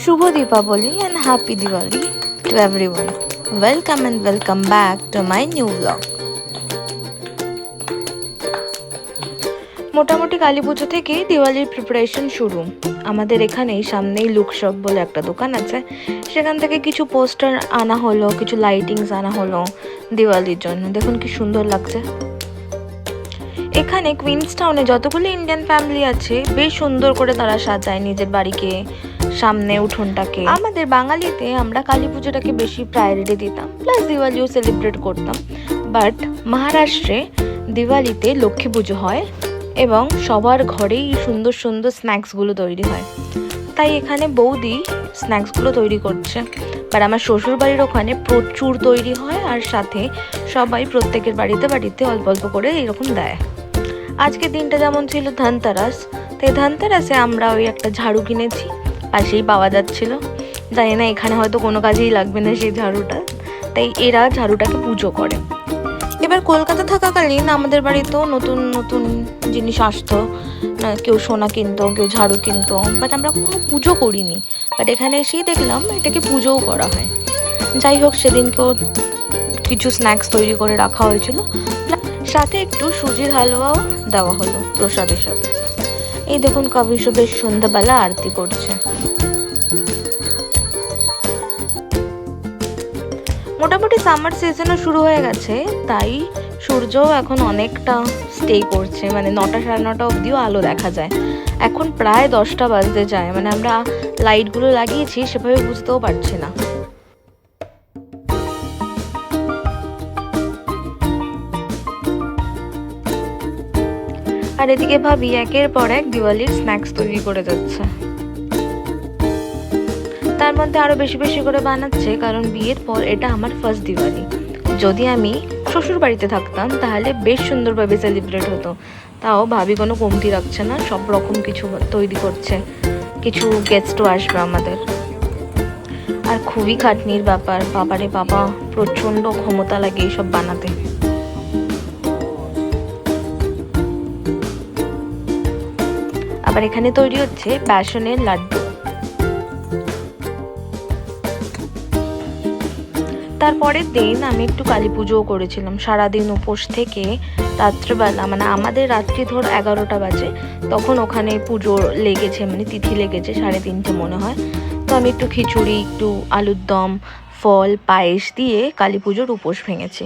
Shubho Deepavali and happy Diwali to everyone. Welcome and welcome back to my new vlog. মোটামুটি কালী পুজো থেকে দিওয়ালির preparation শুরু। আমাদের এখানেই সামনেই লুকশপ বলে একটা দোকান আছে, সেখান থেকে কিছু পোস্টার আনা হলো, কিছু লাইটিংস আনা হলো দিওয়ালির জন্য। দেখুন কি সুন্দর লাগছে। এখানে কুইন্স টাউনে যতগুলো ইন্ডিয়ান ফ্যামিলি আছে বেশ সুন্দর করে তারা সাজায় নিজের বাড়িকে, সামনে উঠোনটাকে। আমাদের বাঙালিতে আমরা কালী পুজোটাকে বেশি প্রায়োরিটি দিতাম, প্লাস দিওয়ালিও সেলিব্রেট করতাম। বাট মহারাষ্ট্রে দিওয়ালিতে লক্ষ্মী পুজো হয় এবং সবার ঘরেই সুন্দর সুন্দর স্ন্যাক্সগুলো তৈরি হয়। তাই এখানে বৌদি স্ন্যাক্সগুলো তৈরি করছে। আর আমার শ্বশুর বাড়ির ওখানে প্রচুর তৈরি হয়, আর সাথে সবাই প্রত্যেকের বাড়িতে বাড়িতে অল্প অল্প করে এরকম দেয়। আজকের দিনটা যেমন ছিল ধনতেরাস, তাই ধনতেরাসে আমরা ওই একটা ঝাড়ু কিনেছি, পাশেই পাওয়া যাচ্ছিল। জানি না এখানে হয়তো কোনো কাজেই লাগবে না সেই ঝাড়ুটা, তাই এরা ঝাড়ুটাকে পুজো করে। এবার কলকাতা থাকাকালীন আমাদের বাড়িতেও নতুন নতুন জিনিস আসতো, কেউ সোনা কিনতো, কেউ ঝাড়ু কিনতো, বাট আমরা কোনো পুজো করিনি। বাট এখানে এসেই দেখলাম এটাকে পুজোও করা হয়। যাই হোক, সেদিনকেও কিছু স্ন্যাক্স তৈরি করে রাখা হয়েছিল, সাথে একটু সুজির হালুয়াও দেওয়া হলো প্রসাদ হিসাবে। এই দেখুন কবি বেশ সন্ধ্যাবেলা আরতি করছে। মোটামুটি সামার সিজনও শুরু হয়ে গেছে, তাই সূর্যও এখন অনেকটা স্টে করছে, মানে 9টা সাড়ে 9টা অবধিও আলো দেখা যায়। এখন প্রায় 10টা বাজতে যায়, মানে আমরা লাইটগুলো লাগিয়েছি সেভাবে বুঝতেও পারছি না। আর এদিকে ভাবি একের পর এক দিওয়ালির স্ন্যাক্স তৈরি করে যাচ্ছে। তার মধ্যে আরো বেশি বেশি করে বানাচ্ছে, কারণ বিয়ের পর এটা আমার ফার্স্ট দিওয়ালি। যদি আমি শ্বশুর বাড়িতে থাকতাম তাহলে বেশ সুন্দরভাবে সেলিব্রেট হতো। তাও ভাবি কোনো কমতি রাখছে না, সব রকম কিছু তৈরি করছে। কিছু গেস্টও আসবে আমাদের। আর খুবই খাটনির ব্যাপার, বাবারে বাবা, প্রচন্ড ক্ষমতা লাগে এইসব বানাতে। আবার এখানে তৈরি হচ্ছে বেসনের লাড্ডু। তারপরের দিন আমি একটু কালী পুজোও করেছিলাম। সারাদিন উপোস থেকে রাত্রেবেলা, মানে আমাদের রাত্রি ধর 11টা বাজে, তখন ওখানে পুজো লেগেছে, মানে তিথি লেগেছে 3:30 মনে হয়। তো আমি একটু খিচুড়ি, একটু আলুর দম, ফল, পায়েস দিয়ে কালী পুজোর উপোস ভেঙেছি।